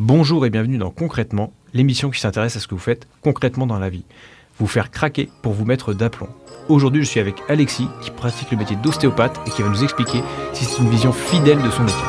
Bonjour et bienvenue dans Concrètement, l'émission qui s'intéresse à ce que vous faites concrètement dans la vie. Vous faire craquer pour vous mettre d'aplomb. Aujourd'hui, je suis avec Alexis qui pratique le métier d'ostéopathe et qui va nous expliquer si c'est une vision fidèle de son métier.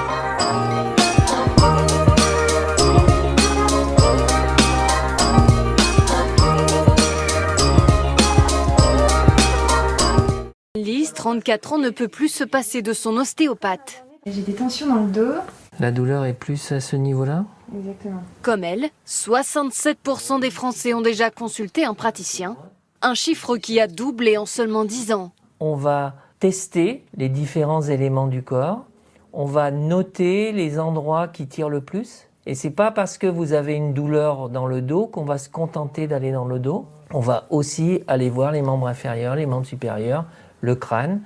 Lise, 34 ans, ne peut plus se passer de son ostéopathe. J'ai des tensions dans le dos. La douleur est plus à ce niveau-là ? Exactement. Comme elle, 67% des Français ont déjà consulté un praticien. Un chiffre qui a doublé en seulement 10 ans. On va tester les différents éléments du corps. On va noter les endroits qui tirent le plus. Et c'est pas parce que vous avez une douleur dans le dos qu'on va se contenter d'aller dans le dos. On va aussi aller voir les membres inférieurs, les membres supérieurs, le crâne.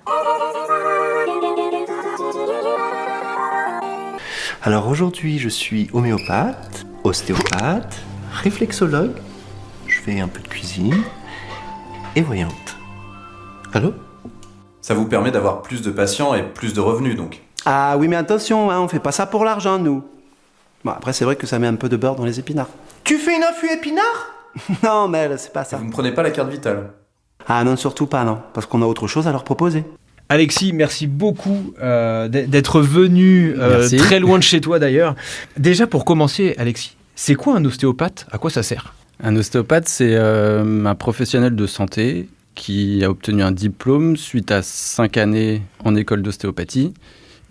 Alors aujourd'hui, je suis homéopathe, ostéopathe, réflexologue, je fais un peu de cuisine et voyante. Allô ? Ça vous permet d'avoir plus de patients et plus de revenus donc. Ah oui, mais attention, on fait pas ça pour l'argent, nous. Bon, après, c'est vrai que ça met un peu de beurre dans les épinards. Tu fais une infus épinards ? Non, mais c'est pas ça. Vous ne prenez pas la carte vitale. Ah non, surtout pas, non, parce qu'on a autre chose à leur proposer. Alexis, merci beaucoup d'être venu très loin de chez toi d'ailleurs. Déjà pour commencer, Alexis, c'est quoi un ostéopathe ? À quoi ça sert ? Un ostéopathe, c'est un professionnel de santé qui a obtenu un diplôme suite à 5 années en école d'ostéopathie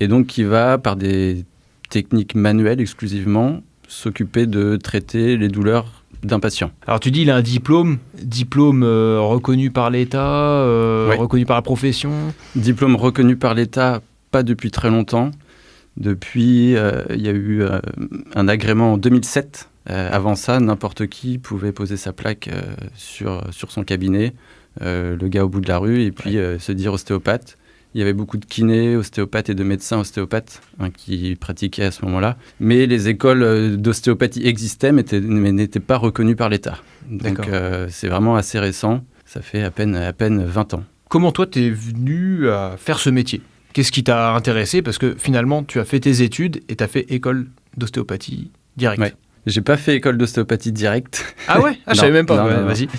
et donc qui va, par des techniques manuelles exclusivement, s'occuper de traiter les douleurs d'un patient. Alors tu dis il a un diplôme reconnu par l'État, Oui. reconnu par la profession. Diplôme reconnu par l'État, pas depuis très longtemps. Depuis, il y a eu un agrément en 2007. Avant ça, n'importe qui pouvait poser sa plaque sur son cabinet, le gars au bout de la rue, et puis se dire ostéopathe. Il y avait beaucoup de kinés, ostéopathes et de médecins ostéopathes qui pratiquaient à ce moment-là. Mais les écoles d'ostéopathie existaient, mais n'étaient pas reconnues par l'État. Donc c'est vraiment assez récent. Ça fait à peine 20 ans. Comment toi t'es venu à faire ce métier ? Qu'est-ce qui t'a intéressé ? Parce que finalement tu as fait tes études et tu as fait école d'ostéopathie direct. Ouais. J'ai pas fait école d'ostéopathie directe. Ah ouais ? Je savais même pas. Non. Vas-y.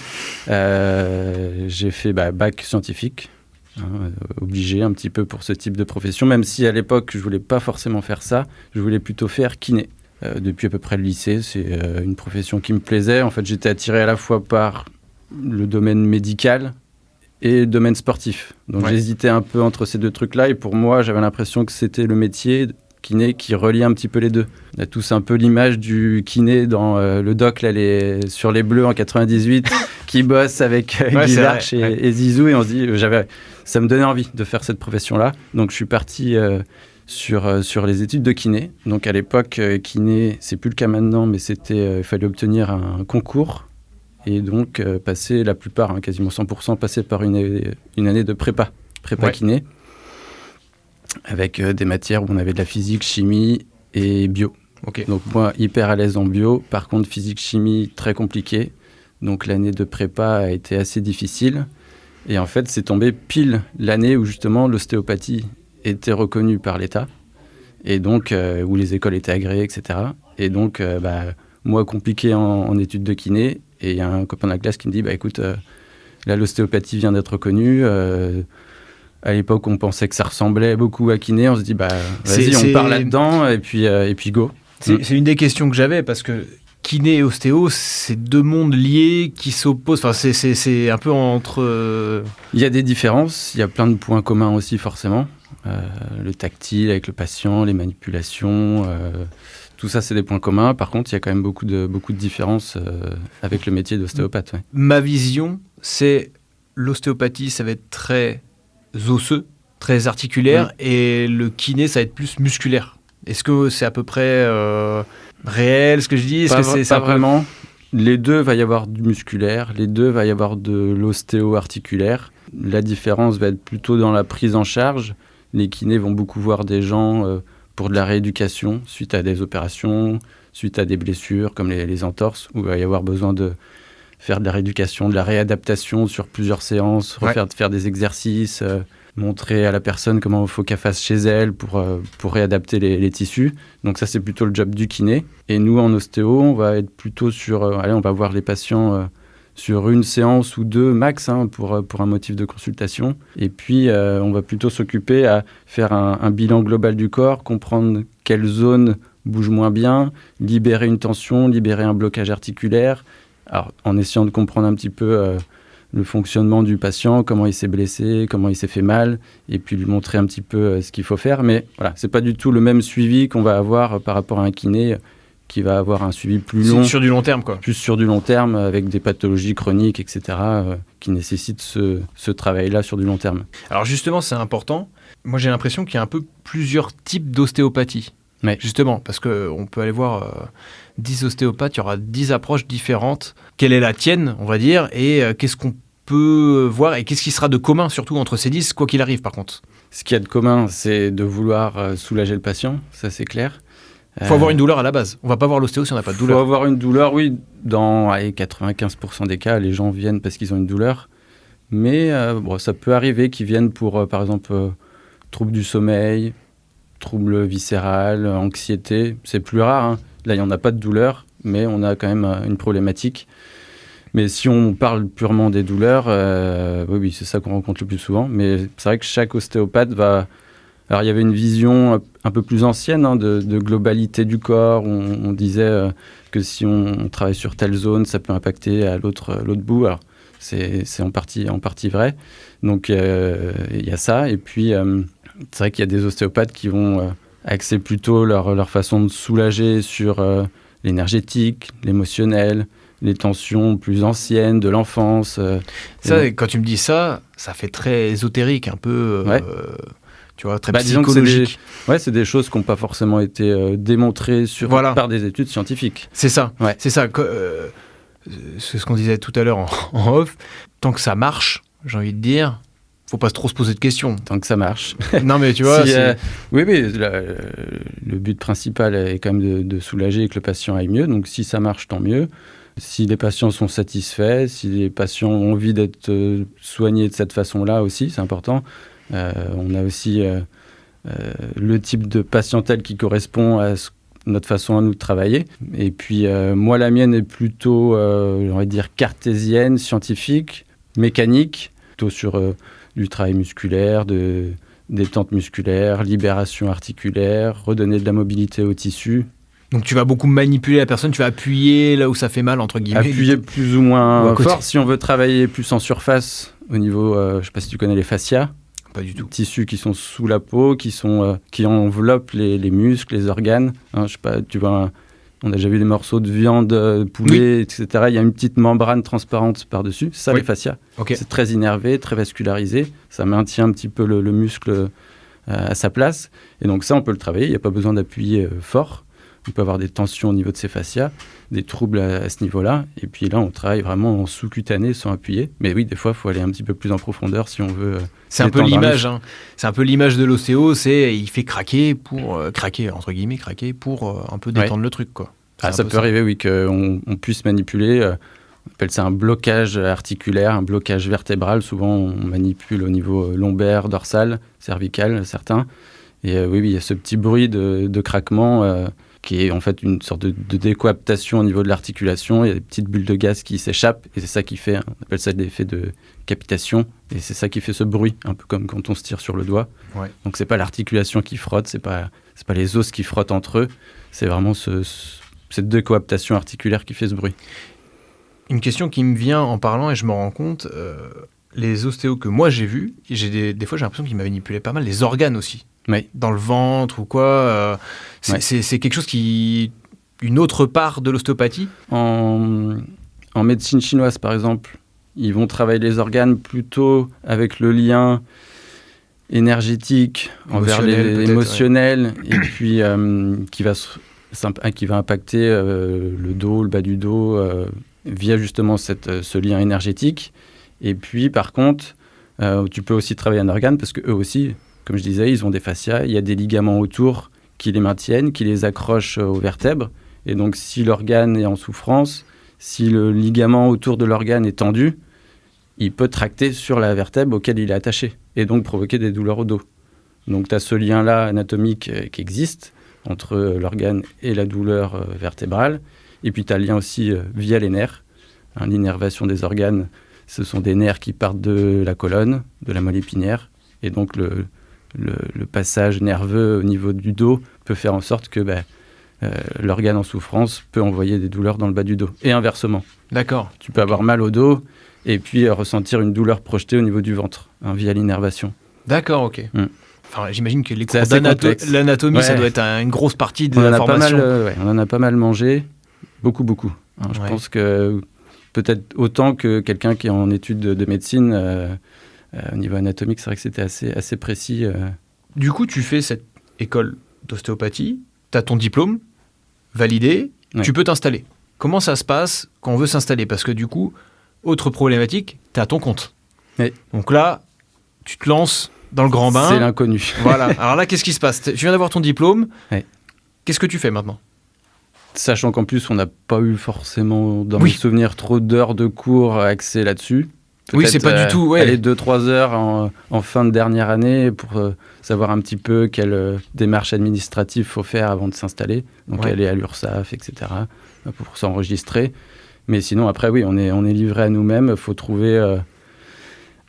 J'ai fait bac scientifique. Obligé un petit peu pour ce type de profession, même si à l'époque je voulais pas forcément faire ça, je voulais plutôt faire kiné. Depuis à peu près le lycée, c'est une profession qui me plaisait. En fait, j'étais attiré à la fois par le domaine médical et le domaine sportif. Donc j'hésitais un peu entre ces deux trucs-là, et pour moi, j'avais l'impression que c'était le métier kiné qui reliait un petit peu les deux. On a tous un peu l'image du kiné dans le doc, là, sur les Bleus en 98, qui bosse avec Guy Arche et Zizou, et on se dit, ça me donnait envie de faire cette profession-là. Donc je suis parti sur les études de kiné. Donc à l'époque, kiné, c'est plus le cas maintenant, mais il fallait obtenir un concours, et donc passer la plupart, quasiment 100%, passer par une année de prépa kiné, avec des matières où on avait de la physique, chimie et bio. Okay. Donc moi, hyper à l'aise en bio. Par contre, physique, chimie, très compliqué. Donc l'année de prépa a été assez difficile. Et en fait, c'est tombé pile l'année où justement l'ostéopathie était reconnue par l'État. Et donc, où les écoles étaient agréées, etc. Et donc, moi, compliqué en études de kiné. Et il y a un copain de la classe qui me dit, écoute, là, l'ostéopathie vient d'être reconnue. À l'époque, on pensait que ça ressemblait beaucoup à kiné. On se dit, vas-y, on part là-dedans et puis go. C'est une des questions que j'avais, parce que kiné et ostéo, c'est deux mondes liés qui s'opposent. Enfin, c'est un peu entre... Il y a des différences. Il y a plein de points communs aussi, forcément. Le tactile avec le patient, les manipulations, tout ça, c'est des points communs. Par contre, il y a quand même beaucoup de différences avec le métier d'ostéopathe. Ouais. Ma vision, c'est l'ostéopathie, ça va être très osseux, très articulaire, et le kiné, ça va être plus musculaire. Est-ce que c'est à peu près réel ce que je dis ? Est-ce que c'est ça vraiment. Les deux, va y avoir du musculaire, les deux, va y avoir de l'ostéo-articulaire. La différence va être plutôt dans la prise en charge. Les kinés vont beaucoup voir des gens pour de la rééducation suite à des opérations, suite à des blessures comme les entorses, où il va y avoir besoin de faire de la rééducation, de la réadaptation sur plusieurs séances, faire des exercices, montrer à la personne comment il faut qu'elle fasse chez elle pour réadapter les tissus. Donc ça, c'est plutôt le job du kiné. Et nous, en ostéo, on va être plutôt sur... on va voir les patients sur une séance ou 2 max pour un motif de consultation. Et puis, on va plutôt s'occuper à faire un bilan global du corps, comprendre quelle zone bouge moins bien, libérer une tension, libérer un blocage articulaire, alors, en essayant de comprendre un petit peu le fonctionnement du patient, comment il s'est blessé, comment il s'est fait mal, et puis lui montrer un petit peu ce qu'il faut faire. Mais voilà, c'est pas du tout le même suivi qu'on va avoir par rapport à un kiné qui va avoir un suivi plus long. Sur du long terme, quoi. Plus sur du long terme, avec des pathologies chroniques, etc., qui nécessitent ce travail-là sur du long terme. Alors justement, c'est important. Moi, j'ai l'impression qu'il y a un peu plusieurs types d'ostéopathie. Ouais. Justement, parce qu'on peut aller voir 10 ostéopathes, il y aura 10 approches différentes. Quelle est la tienne, on va dire, et qu'est-ce qu'on peut voir, et qu'est-ce qui sera de commun, surtout entre ces 10, quoi qu'il arrive, par contre. Ce qu'il y a de commun, c'est de vouloir soulager le patient, ça c'est clair. Il faut avoir une douleur à la base. On ne va pas voir l'ostéo si on n'a pas de douleur. Il faut avoir une douleur, oui. Dans 95% des cas, les gens viennent parce qu'ils ont une douleur. Mais ça peut arriver qu'ils viennent pour, par exemple, troubles du sommeil, troubles viscérales, anxiété. C'est plus rare. Là, il n'y en a pas de douleur, mais on a quand même une problématique. Mais si on parle purement des douleurs, oui, c'est ça qu'on rencontre le plus souvent. Mais c'est vrai que chaque ostéopathe va... Alors, il y avait une vision un peu plus ancienne de globalité du corps. On disait que si on travaille sur telle zone, ça peut impacter à l'autre bout. Alors, c'est en partie vrai. Donc, il y a ça. Et puis, c'est vrai qu'il y a des ostéopathes qui vont axer plutôt leur façon de soulager sur l'énergétique, l'émotionnel, les tensions plus anciennes de l'enfance. Ça, quand tu me dis ça, ça fait très ésotérique, un peu... Ouais. Tu vois, très psychologique. C'est des choses qui n'ont pas forcément été démontrées par des études scientifiques. C'est ça, ouais. C'est ça. C'est ce qu'on disait tout à l'heure en off. Tant que ça marche, j'ai envie de dire, faut pas trop se poser de questions. Tant que ça marche. Non, mais tu vois... Oui, le but principal est quand même de soulager et que le patient aille mieux. Donc, si ça marche, tant mieux. Si les patients sont satisfaits, si les patients ont envie d'être soignés de cette façon-là aussi, c'est important. On a aussi le type de patientèle qui correspond à notre façon à nous de travailler. Et puis, moi, la mienne est plutôt, on va dire, cartésienne, scientifique, mécanique, plutôt sur du travail musculaire, détente musculaire, libération articulaire, redonner de la mobilité au tissu. Donc, tu vas beaucoup manipuler la personne, tu vas appuyer là où ça fait mal, entre guillemets. Appuyer plus ou moins fort. Si on veut travailler plus en surface, au niveau, je ne sais pas si tu connais les fascias. Pas du tout. Tissus qui sont sous la peau, qui enveloppent les muscles, les organes. Je sais pas, tu vois, on a déjà vu des morceaux de viande, poulet, etc. Il y a une petite membrane transparente par-dessus. C'est ça, les fascias. Okay. C'est très innervé, très vascularisé. Ça maintient un petit peu le muscle à sa place. Et donc ça, on peut le travailler. Il n'y a pas besoin d'appuyer fort. On peut avoir des tensions au niveau de ces fascias, des troubles à ce niveau-là. Et puis là, on travaille vraiment en sous-cutané sans appuyer. Mais oui, des fois, il faut aller un petit peu plus en profondeur si on veut... C'est un peu l'image. C'est un peu l'image de l'ostéo. Il fait craquer pour... craquer, entre guillemets, craquer pour un peu détendre le truc, quoi. Ça peut arriver, oui, qu'on puisse manipuler. On appelle ça un blocage articulaire, un blocage vertébral. Souvent, on manipule au niveau lombaire, dorsal, cervical, certains. Et oui, il y a ce petit bruit de craquement... qui est en fait une sorte de décoaptation au niveau de l'articulation. Il y a des petites bulles de gaz qui s'échappent, et c'est ça qui fait, on appelle ça l'effet de capitation, et c'est ça qui fait ce bruit, un peu comme quand on se tire sur le doigt. Ouais. Donc c'est pas l'articulation qui frotte, c'est pas les os qui frottent entre eux, c'est vraiment cette décoaptation articulaire qui fait ce bruit. Une question qui me vient en parlant, et je me rends compte, les ostéos que moi j'ai vus, des fois j'ai l'impression qu'ils manipulaient pas mal les organes aussi. Oui. Dans le ventre ou quoi. C'est quelque chose une autre part de l'ostéopathie. En médecine chinoise, par exemple, ils vont travailler les organes plutôt avec le lien énergétique envers l'émotionnel, et puis qui va impacter le dos, le bas du dos, via justement ce lien énergétique. Et puis, par contre, tu peux aussi travailler un organe, parce qu'eux aussi... Comme je disais, ils ont des fascias, il y a des ligaments autour qui les maintiennent, qui les accrochent aux vertèbres. Et donc, si l'organe est en souffrance, si le ligament autour de l'organe est tendu, il peut tracter sur la vertèbre auquel il est attaché. et donc provoquer des douleurs au dos. Donc tu as ce lien-là anatomique qui existe entre l'organe et la douleur vertébrale. Et puis tu as le lien aussi via les nerfs. L'innervation des organes, ce sont des nerfs qui partent de la colonne, de la moelle épinière. Et donc le passage nerveux au niveau du dos peut faire en sorte que l'organe en souffrance peut envoyer des douleurs dans le bas du dos. Et inversement. D'accord. Tu peux avoir mal au dos et puis ressentir une douleur projetée au niveau du ventre, via l'innervation. D'accord, ok. Enfin, j'imagine que les cours l'anatomie, Ouais. ça doit être une grosse partie de On en la a pas mal, formation. on en a pas mal mangé, beaucoup. Je Ouais. pense que peut-être autant que quelqu'un qui est en études de médecine, au niveau anatomique, c'est vrai que c'était assez précis. Du coup, tu fais cette école d'ostéopathie, tu as ton diplôme validé, Ouais. tu peux t'installer. Comment ça se passe quand on veut s'installer? Parce que du coup, autre problématique, tu es à ton compte. Oui. Donc là, tu te lances dans le grand bain. C'est l'inconnu. Voilà. Alors là, qu'est-ce qui se passe? Tu viens d'avoir ton diplôme. Ouais. Qu'est-ce que tu fais maintenant? Sachant qu'en plus, on n'a pas eu forcément, dans Oui. mes souvenirs, trop d'heures de cours axées là-dessus. Oui, Peut-être, c'est pas du tout. Ouais. Aller 2-3 heures en fin de dernière année pour savoir un petit peu quelle démarche administrative faut faire avant de s'installer. Donc Ouais. aller à l'URSSAF, etc. pour s'enregistrer. Mais sinon, après, oui, on est livré à nous-mêmes. Il faut trouver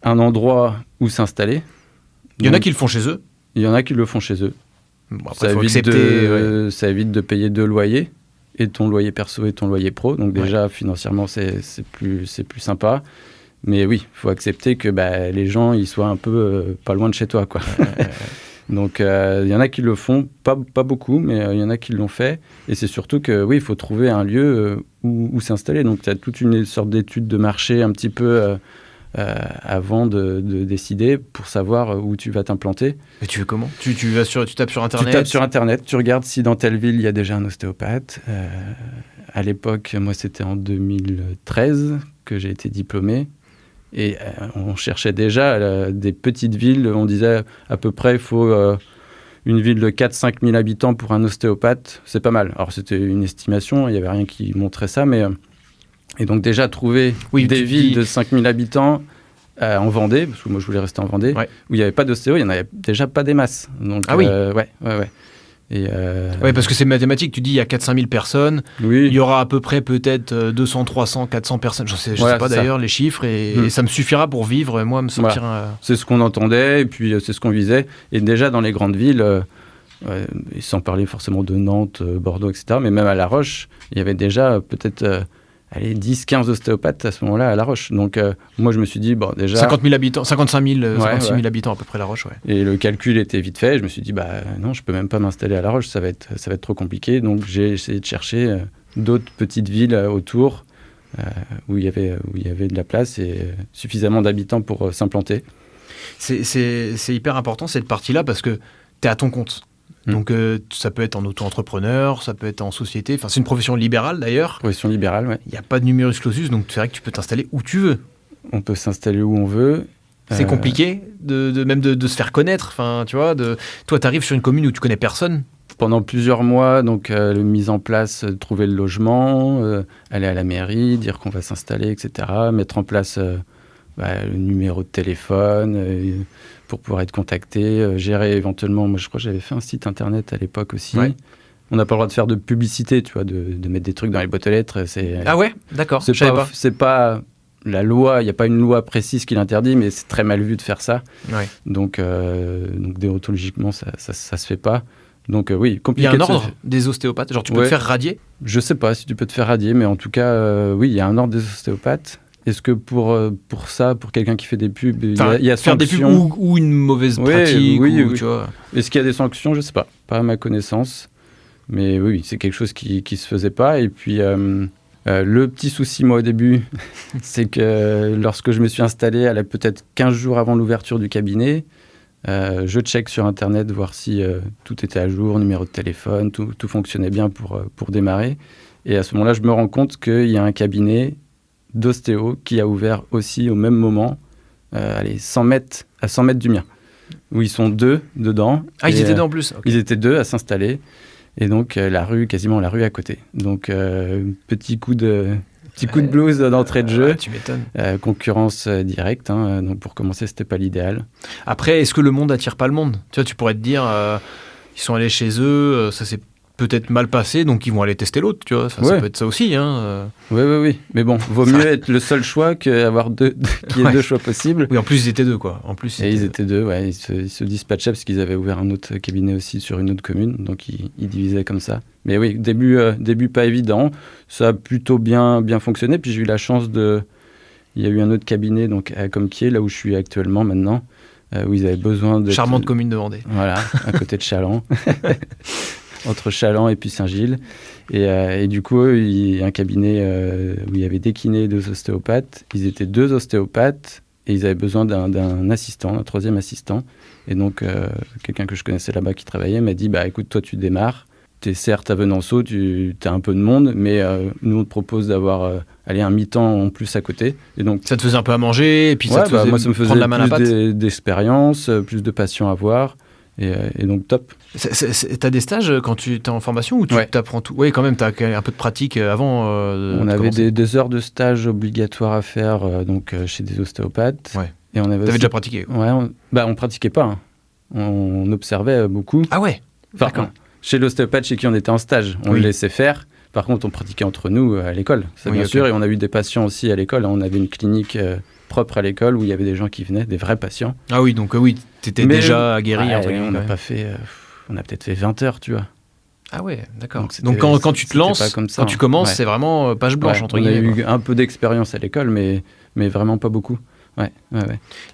un endroit où s'installer. Il y en a Donc, qui le font chez eux. il y en a qui le font chez eux. Bon, après, Ça faut évite, accepter. Ouais. ça évite de payer 2 loyers, et ton loyer perso et ton loyer pro. Donc déjà, financièrement, c'est plus sympa. Mais oui, il faut accepter que les gens ils soient un peu pas loin de chez toi, quoi. Donc il y en a qui le font, pas beaucoup, mais il y en a qui l'ont fait. Et c'est surtout que oui, il faut trouver un lieu où s'installer. Donc tu as toute une sorte d'étude de marché un petit peu avant de décider pour savoir où tu vas t'implanter. Mais tu fais comment? Tu tapes sur Internet. Tu tapes sur Internet, tu regardes si dans telle ville il y a déjà un ostéopathe. À l'époque, moi c'était en 2013 que j'ai été diplômé. Et on cherchait déjà des petites villes. On disait à peu près il faut une ville de 4-5 000 habitants pour un ostéopathe. C'est pas mal. Alors c'était une estimation, il n'y avait rien qui montrait ça. Et donc déjà trouver des villes de 5 000 habitants en Vendée, parce que moi je voulais rester en Vendée, où il n'y avait pas d'ostéo, il n'y en avait déjà pas des masses. Donc, ah oui. Ouais. Et ouais, parce que c'est mathématique, tu dis il y a 4-5 000 personnes, il y aura à peu près peut-être 200, 300, 400 personnes, je sais pas d'ailleurs les chiffres, et ça me suffira pour vivre, moi, me sortir... C'est ce qu'on entendait, et puis c'est ce qu'on visait. Et déjà dans les grandes villes, et sans parler forcément de Nantes, Bordeaux, etc., mais même à La Roche, il y avait déjà peut-être 10-15 ostéopathes à ce moment-là à La Roche. Donc moi je me suis dit, déjà... 50 000 habitants, 55 000, 56 000 habitants à peu près La Roche, Et le calcul était vite fait, je me suis dit, non, je peux même pas m'installer à La Roche, ça va être trop compliqué. Donc j'ai essayé de chercher d'autres petites villes autour où il y avait de la place et suffisamment d'habitants pour s'implanter. C'est hyper important cette partie-là parce que tu es à ton compte. Donc ça peut être en auto-entrepreneur, ça peut être en société, enfin c'est une profession libérale d'ailleurs. Profession libérale, ouais. Il n'y a pas de numerus clausus, donc c'est vrai que tu peux t'installer où tu veux. On peut s'installer où on veut. C'est compliqué même de se faire connaître, enfin tu vois, toi tu arrives sur une commune où tu connais personne. Pendant plusieurs mois, donc mise en place, trouver le logement, aller à la mairie, dire qu'on va s'installer, etc. Mettre en place le numéro de téléphone pour pouvoir être contacté, gérer éventuellement, moi je crois que j'avais fait un site internet à l'époque aussi. Ouais. On n'a pas le droit de faire de publicité, tu vois, de mettre des trucs dans les boîtes aux lettres. Ah ouais, d'accord, je savais pas. C'est pas la loi, il n'y a pas une loi précise qui l'interdit, mais c'est très mal vu de faire ça. Ouais. Donc déontologiquement, ça se fait pas. Donc oui, compliqué. Il y a un ordre des ostéopathes, genre tu peux te faire radier? Je sais pas si tu peux te faire radier, mais en tout cas, oui, il y a un ordre des ostéopathes. Est-ce que pour ça, pour quelqu'un qui fait des pubs, il y a faire des pubs ou une mauvaise pratique oui. Tu vois. Est-ce qu'il y a des sanctions? Je sais pas à ma connaissance. Mais oui, c'est quelque chose qui se faisait pas. Et puis, le petit souci, moi, au début, c'est que lorsque je me suis installé, peut-être 15 jours avant l'ouverture du cabinet, je check sur Internet, voir si tout était à jour, numéro de téléphone, tout fonctionnait bien pour démarrer. Et à ce moment-là, je me rends compte qu'il y a un cabinet d'ostéo qui a ouvert aussi au même moment, à 100 mètres du mien, où ils sont 2 dedans. Ah, ils étaient 2 en plus. Okay. Ils étaient 2 à s'installer. Et donc, quasiment la rue à côté. Donc, petit coup de Petit coup de blues d'entrée de jeu. Tu m'étonnes. Concurrence directe. Donc pour commencer, c'était pas l'idéal. Après, est-ce que le monde attire pas le monde? Tu vois, tu pourrais te dire, ils sont allés chez eux, ça s'est peut-être mal passé, donc ils vont aller tester l'autre, tu vois. Enfin, ça peut être ça aussi. Oui. Mais bon, vaut mieux être le seul choix qu'avoir deux choix possibles. Oui, en plus, ils étaient deux, quoi. Ils étaient deux, ouais. Ils se dispatchaient parce qu'ils avaient ouvert un autre cabinet aussi sur une autre commune, donc ils divisaient comme ça. Mais oui, début pas évident. Ça a plutôt bien fonctionné. Puis j'ai eu la chance il y a eu un autre cabinet, donc à Compiègne, là où je suis actuellement maintenant, où ils avaient besoin de... Charmante commune de Vendée. Voilà, à côté de Challans. Entre Challans et puis Saint-Gilles. Et du coup, il y a un cabinet où il y avait des kinés et 2 ostéopathes. Ils étaient 2 ostéopathes et ils avaient besoin d'un assistant, un 3e assistant. Et donc, quelqu'un que je connaissais là-bas qui travaillait m'a dit, écoute, toi, tu démarres. Tu es certes à Venanceau, tu as un peu de monde, mais nous, on te propose d'avoir un mi-temps en plus à côté. Et donc, ça te faisait un peu à manger et puis moi, ça me faisait prendre la main à la pâte. D'expérience, plus de patients à voir. Et donc, top. T'as des stages quand tu es en formation ou tu t'apprends tout? Oui, quand même, t'as un peu de pratique avant. On avait des heures de stage obligatoires à faire chez des ostéopathes. Ouais. Et on avait déjà pratiqué? Ouais, on pratiquait pas. Hein. On observait beaucoup. Ah ouais. D'accord. Chez l'ostéopathe chez qui on était en stage, on le laissait faire. Par contre, on pratiquait entre nous à l'école, ça bien sûr. Et on a eu des patients aussi à l'école. On avait une clinique propre à l'école où il y avait des gens qui venaient, des vrais patients. Ah oui, donc oui, t'étais déjà aguerri. On n'a pas fait... on a peut-être fait 20 heures, tu vois. Ah ouais, d'accord. Donc quand tu te lances, quand tu commences, c'est vraiment page blanche, entre guillemets. On a eu un peu d'expérience à l'école, mais vraiment pas beaucoup. Ouais.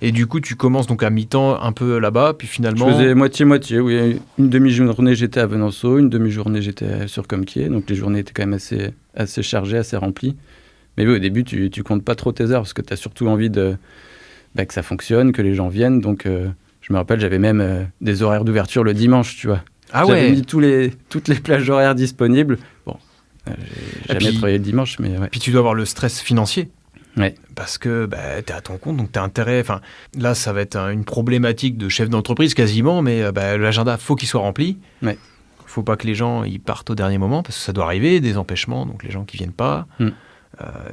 Et du coup, tu commences donc à mi-temps un peu là-bas, puis finalement... Je faisais moitié-moitié, oui. Une demi-journée, j'étais à Venanceau, une demi-journée, j'étais sur Compiègne. Donc les journées étaient quand même assez chargées, assez remplies. Mais oui, au début, tu comptes pas trop tes heures, parce que tu as surtout envie que ça fonctionne, que les gens viennent. Donc je me rappelle, j'avais même des horaires d'ouverture le dimanche, tu vois. Ah j'avais mis toutes les plages horaires disponibles. Bon, j'ai jamais travaillé le dimanche, mais ouais. Puis tu dois avoir le stress financier. Ouais. Parce que tu es à ton compte, donc tu as intérêt... Enfin, là, ça va être une problématique de chef d'entreprise quasiment, mais l'agenda, faut qu'il soit rempli. Ouais. Faut pas que les gens ils partent au dernier moment, parce que ça doit arriver, des empêchements, donc les gens qui viennent pas.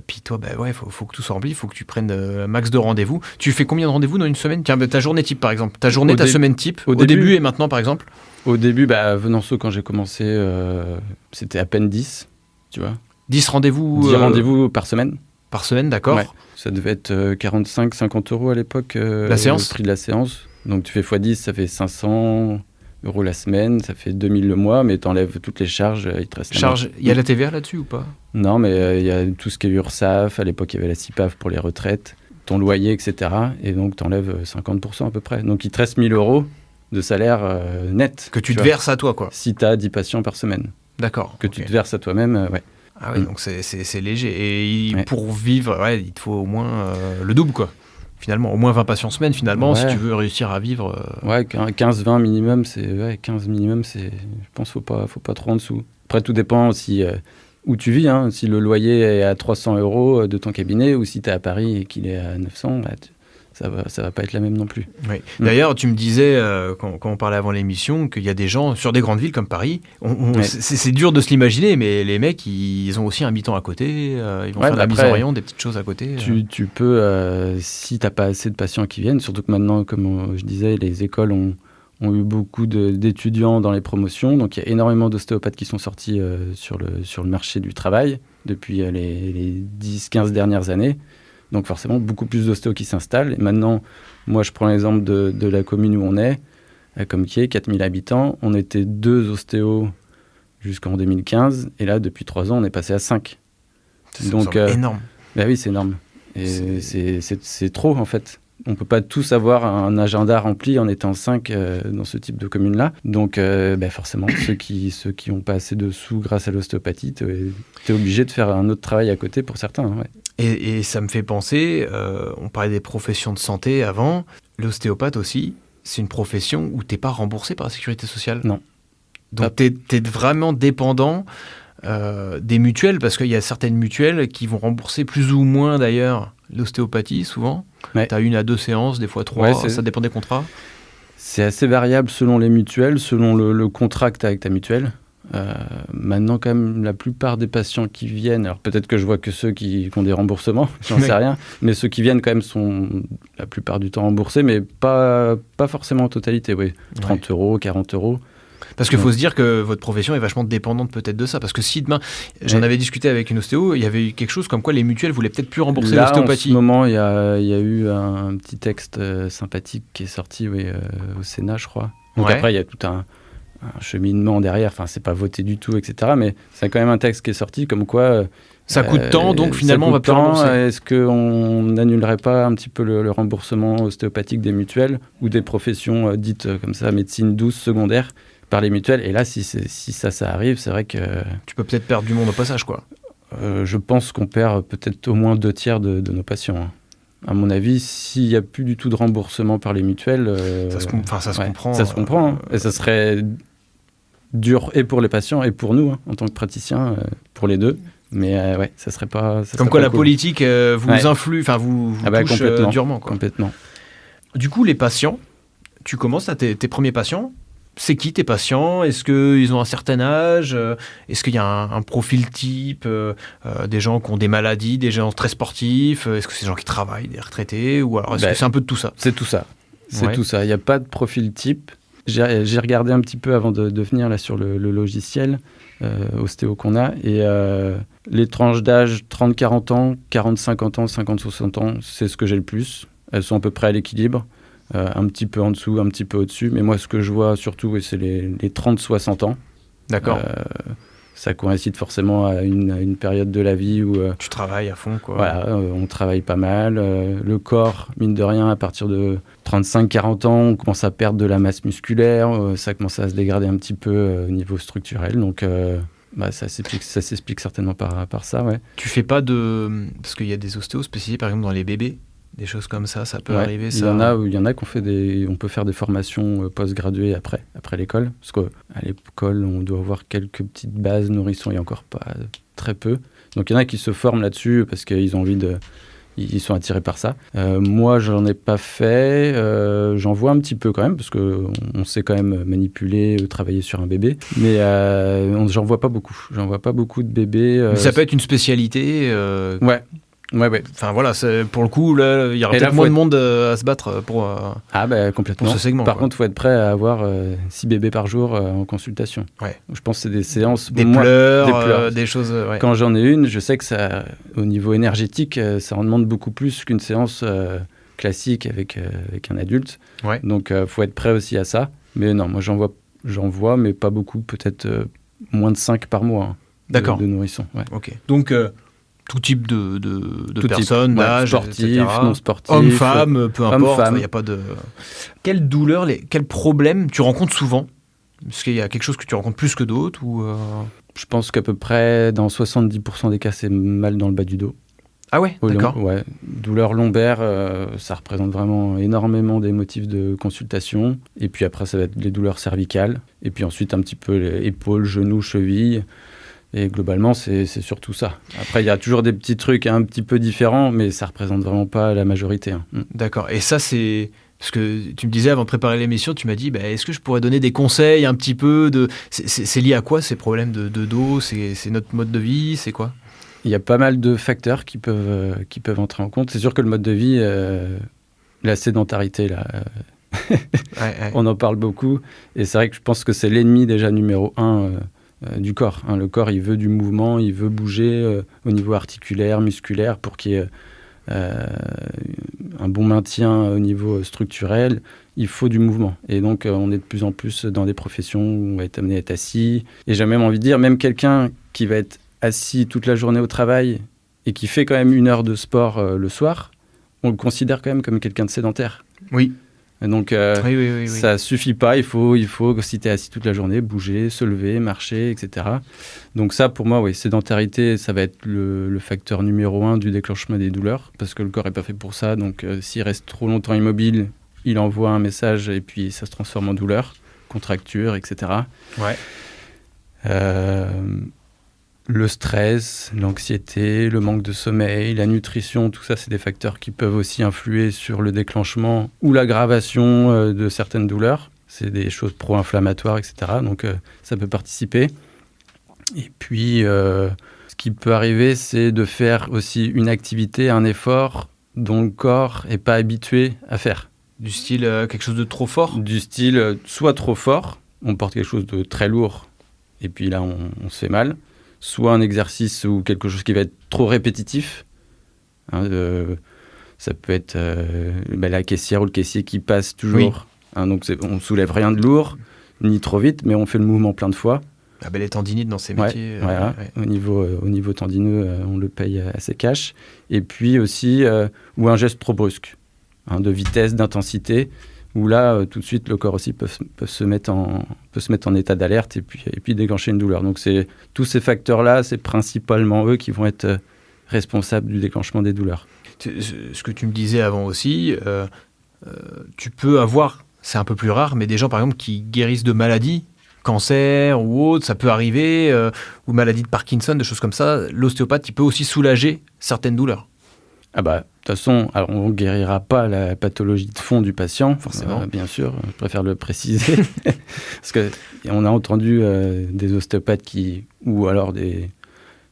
Puis toi, faut que tout soit rempli, faut que tu prennes un max de rendez-vous. Tu fais combien de rendez-vous dans une semaine? Tiens, ta journée type, par exemple. Ta semaine type, au début et maintenant, par exemple? Au début, Venanceau, quand j'ai commencé, c'était à peine 10, tu vois. 10 rendez-vous 10 rendez-vous par semaine. Par semaine, d'accord. Ouais. Ça devait être 45-50 € à l'époque. La séance? Le prix de la séance. Donc tu fais x10, ça fait 500 € la semaine, ça fait 2000 le mois, mais t'enlèves toutes les charges, il te reste... Il y a la TVA là-dessus ou pas? Non, mais il y a tout ce qui est URSAF, à l'époque il y avait la CIPAF pour les retraites, ton loyer, etc. Et donc t'enlèves 50% à peu près. Donc il te reste 1000 € de salaire net. Que tu te verses à toi, quoi. Si t'as 10 patients par semaine. D'accord. Que tu te verses à toi-même, ouais. Ah oui, donc c'est léger. Et pour vivre, il te faut au moins le double, quoi. Finalement, au moins 20 patients semaine, finalement, si tu veux réussir à vivre... Ouais, 15-20 minimum, c'est... 15 minimum, c'est... Je pense qu'il faut pas trop en dessous. Après, tout dépend aussi où tu vis, hein. Si le loyer est à 300 € de ton cabinet, ou si tu es à Paris et qu'il est à 900, ça va pas être la même non plus. Oui. D'ailleurs, tu me disais, quand on parlait avant l'émission, qu'il y a des gens sur des grandes villes comme Paris, c'est dur de se l'imaginer, mais les mecs, ils ont aussi un mi-temps à côté, ils vont faire de la mise en rayon, des petites choses à côté. Tu peux, si tu n'as pas assez de patients qui viennent, surtout que maintenant, comme je disais, les écoles ont eu beaucoup d'étudiants dans les promotions, donc il y a énormément d'ostéopathes qui sont sortis sur le marché du travail depuis les 10-15 dernières années. Donc forcément, beaucoup plus d'ostéos qui s'installent. Et maintenant, moi, je prends l'exemple de la commune où on est, à Compiègne, 4000 habitants. On était 2 ostéos jusqu'en 2015. Et là, depuis 3 ans, on est passé à 5. Donc énorme. Oui, c'est énorme. Et c'est trop, en fait. On ne peut pas tous avoir un agenda rempli en étant 5 dans ce type de commune-là. Donc, forcément, ceux qui n'ont pas assez de sous grâce à l'ostéopathie, tu es obligé de faire un autre travail à côté pour certains. Hein, ouais. Et ça me fait penser, on parlait des professions de santé avant, l'ostéopathe aussi, c'est une profession où tu n'es pas remboursé par la sécurité sociale. Non. Donc tu es vraiment dépendant des mutuelles, parce qu'il y a certaines mutuelles qui vont rembourser plus ou moins d'ailleurs l'ostéopathie souvent. Ouais. Tu as 1 à 2 séances, des fois 3, ça dépend des contrats. C'est assez variable selon les mutuelles, selon le contrat que tu as avec ta mutuelle. Maintenant, quand même, la plupart des patients qui viennent, alors peut-être que je vois que ceux qui ont des remboursements, j'en sais rien, mais ceux qui viennent quand même sont la plupart du temps remboursés, mais pas forcément en totalité, oui. 30 euros, 40 euros. Parce qu'il faut se dire que votre profession est vachement dépendante peut-être de ça. Parce que si demain, j'en avais discuté avec une ostéo, il y avait eu quelque chose comme quoi les mutuelles voulaient peut-être plus rembourser l'ostéopathie. En ce moment, il y a eu un petit texte sympathique qui est sorti au Sénat, je crois. Donc après, il y a tout un cheminement derrière. Enfin, c'est pas voté du tout, etc. Mais c'est quand même un texte qui est sorti comme quoi... ça coûte tant, donc finalement, on va plus rembourser. Est-ce qu'on n'annulerait pas un petit peu le remboursement ostéopathique des mutuelles ou des professions dites comme ça, médecine douce, secondaire, par les mutuelles? Et là, si ça arrive, c'est vrai que... Tu peux peut-être perdre du monde au passage, quoi. Je pense qu'on perd peut-être au moins 2/3 de nos patients. Hein. À mon avis, s'il n'y a plus du tout de remboursement par les mutuelles... ça se comprend. Ça se comprend. Hein. Et ça serait dur et pour les patients et pour nous, hein, en tant que praticiens, pour les deux. Mais ça serait pas... Comme quoi la politique vous influe, enfin vous touche durement. Quoi. Complètement. Du coup, les patients, tu commences à tes premiers patients. C'est qui tes patients? Est-ce qu'ils ont un certain âge? Est-ce qu'il y a un profil type? Des gens qui ont des maladies, des gens très sportifs? Est-ce que c'est des gens qui travaillent, des retraités? Ou alors est-ce que c'est un peu de tout ça? C'est tout ça. Tout ça. Il n'y a pas de profil type. J'ai regardé un petit peu avant de venir là, sur le logiciel ostéo qu'on a. Et les tranches d'âge 30-40 ans, 40-50 ans, 50-60 ans, c'est ce que j'ai le plus. Elles sont à peu près à l'équilibre. Un petit peu en dessous, un petit peu au-dessus. Mais moi, ce que je vois surtout, c'est les 30-60 ans. D'accord. Ça coïncide forcément à une période de la vie où... tu travailles à fond, quoi. Voilà, on travaille pas mal. Le corps, mine de rien, à partir de 35-40 ans, on commence à perdre de la masse musculaire. Ça commence à se dégrader un petit peu au niveau structurel. Donc... ça s'explique certainement par ça, ouais. Tu fais pas de... Parce qu'il y a des ostéos spécialisés, par exemple, dans les bébés. Des choses comme ça peut arriver. Il y en a qu'on fait on peut faire des formations post-graduées après l'école. Parce qu'à l'école, on doit avoir quelques petites bases nourrissons et encore pas très peu. Donc il y en a qui se forment là-dessus parce qu'ils ont envie ils sont attirés par ça. Moi, j'en ai pas fait. J'en vois un petit peu quand même parce qu'on sait quand même manipuler, travailler sur un bébé. Mais j'en vois pas beaucoup. J'en vois pas beaucoup de bébés. Mais ça peut être une spécialité. Ouais. Enfin voilà, pour le coup, là, il y aura peut-être moins de monde à se battre pour complètement. Pour ce segment. Par contre, il faut être prêt à avoir 6 bébés par jour en consultation. Ouais. Je pense que c'est des séances... Des pleurs, des choses... Quand j'en ai une, je sais que ça, au niveau énergétique, ça en demande beaucoup plus qu'une séance classique avec un adulte. Ouais. Donc, il faut être prêt aussi à ça. Mais non, moi, j'en vois, mais pas beaucoup. Peut-être moins de 5 par mois D'accord. De nourrissons. Ouais. Ok. Donc... tout type de personnes, d'âge, sportifs, non sportifs, hommes, femmes, peu importe. Il n'y a pas de... Quelle douleur, quels problèmes tu rencontres souvent? Est-ce qu'il y a quelque chose que tu rencontres plus que d'autres ou Je pense qu'à peu près dans 70% des cas, c'est mal dans le bas du dos. Ah ouais, d'accord. Ouais. Douleur lombaire, ça représente vraiment énormément des motifs de consultation. Et puis après, ça va être les douleurs cervicales. Et puis ensuite, un petit peu les épaules, genoux, chevilles. Et globalement, c'est surtout ça. Après, il y a toujours des petits trucs un petit peu différents, mais ça ne représente vraiment pas la majorité. Hein. D'accord. Et ça, c'est... Parce que tu me disais, avant de préparer l'émission, tu m'as dit, est-ce que je pourrais donner des conseils un petit peu de... C'est lié à quoi, ces problèmes de dos? C'est notre mode de vie? C'est quoi? Il y a pas mal de facteurs qui peuvent entrer en compte. C'est sûr que le mode de vie, la sédentarité, là... on en parle beaucoup. Et c'est vrai que je pense que c'est l'ennemi déjà numéro 1... du corps. Le corps, il veut du mouvement, il veut bouger au niveau articulaire, musculaire, pour qu'il y ait un bon maintien au niveau structurel. Il faut du mouvement. Et donc, on est de plus en plus dans des professions où on va être amené à être assis. Et j'ai même envie de dire, même quelqu'un qui va être assis toute la journée au travail et qui fait quand même 1 heure de sport le soir, on le considère quand même comme quelqu'un de sédentaire. Oui. Donc, oui. ça suffit pas. Il faut, si tu es assis toute la journée, bouger, se lever, marcher, etc. Donc ça, pour moi, sédentarité, ça va être le facteur numéro 1 du déclenchement des douleurs, parce que le corps n'est pas fait pour ça. Donc, s'il reste trop longtemps immobile, il envoie un message et puis ça se transforme en douleur, contracture, etc. Ouais. Le stress, l'anxiété, le manque de sommeil, la nutrition, tout ça, c'est des facteurs qui peuvent aussi influer sur le déclenchement ou l'aggravation de certaines douleurs. C'est des choses pro-inflammatoires, etc. Donc, ça peut participer. Et puis, ce qui peut arriver, c'est de faire aussi une activité, un effort dont le corps n'est pas habitué à faire. Du style quelque chose de trop fort? Du style, soit trop fort, on porte quelque chose de très lourd, et puis là, on se fait mal. Soit un exercice ou quelque chose qui va être trop répétitif. Hein, ça peut être la caissière ou le caissier qui passe toujours. Hein, donc, on ne soulève rien de lourd, ni trop vite, mais on fait le mouvement plein de fois. Les tendinites dans ces métiers. Voilà. Au niveau tendineux, on le paye assez cash. Et puis aussi, ou un geste trop brusque, hein, de vitesse, d'intensité, où là, tout de suite, le corps aussi peut se mettre en état d'alerte et puis déclencher une douleur. Donc, tous ces facteurs-là, c'est principalement eux qui vont être responsables du déclenchement des douleurs. Ce que tu me disais avant aussi, tu peux avoir, c'est un peu plus rare, mais des gens, par exemple, qui guérissent de maladies, cancer ou autre, ça peut arriver, ou maladie de Parkinson, des choses comme ça. L'ostéopathe, il peut aussi soulager certaines douleurs. Ah bah, de toute façon, alors on ne guérira pas la pathologie de fond du patient, forcément. Bien sûr, je préfère le préciser. Parce qu'on a entendu des ostéopathes ou alors des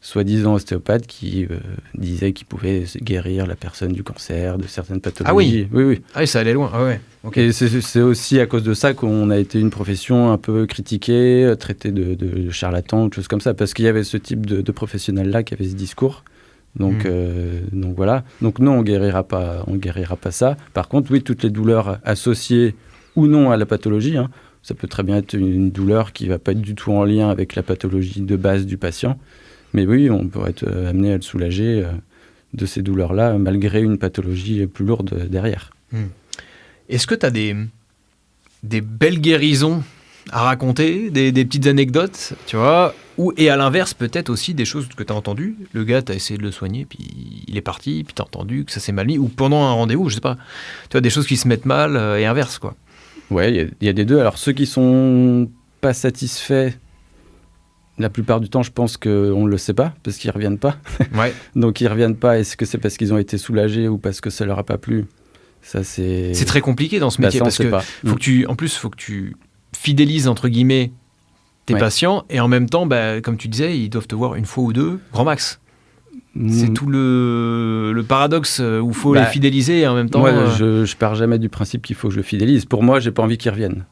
soi-disant ostéopathes qui disaient qu'ils pouvaient guérir la personne du cancer, de certaines pathologies. Ah oui. Oui. Ah oui, ça allait loin. Ah ouais. Okay. Et c'est aussi à cause de ça qu'on a été une profession un peu critiquée, traitée de charlatan, de choses comme ça, parce qu'il y avait ce type de professionnels-là qui avaient ce discours. Donc voilà. Donc non, on guérira pas ça. Par contre, oui, toutes les douleurs associées ou non à la pathologie, hein, ça peut très bien être une douleur qui va pas être du tout en lien avec la pathologie de base du patient. Mais oui, on pourrait être amené à le soulager de ces douleurs-là, malgré une pathologie plus lourde derrière. Est-ce que tu as des belles guérisons à raconter, des petites anecdotes, tu vois, et à l'inverse, peut-être aussi des choses que tu as entendues. Le gars, tu as essayé de le soigner, puis il est parti, puis tu as entendu que ça s'est mal mis, ou pendant un rendez-vous, je sais pas. Tu vois, des choses qui se mettent mal et inverse, quoi. Ouais, il y a des deux. Alors, ceux qui sont pas satisfaits, la plupart du temps, je pense qu'on ne le sait pas, parce qu'ils ne reviennent pas. Ouais. Donc, ils ne reviennent pas. Est-ce que c'est parce qu'ils ont été soulagés ou parce que ça ne leur a pas plu? Ça, c'est très compliqué dans ce métier, parce que faut que tu fidélises, entre guillemets, tes patients, et en même temps, comme tu disais, ils doivent te voir une fois ou deux, grand max. C'est tout le paradoxe où il faut les fidéliser, et en même temps... Moi, je pars jamais du principe qu'il faut que je le fidélise. Pour moi, j'ai pas envie qu'ils reviennent.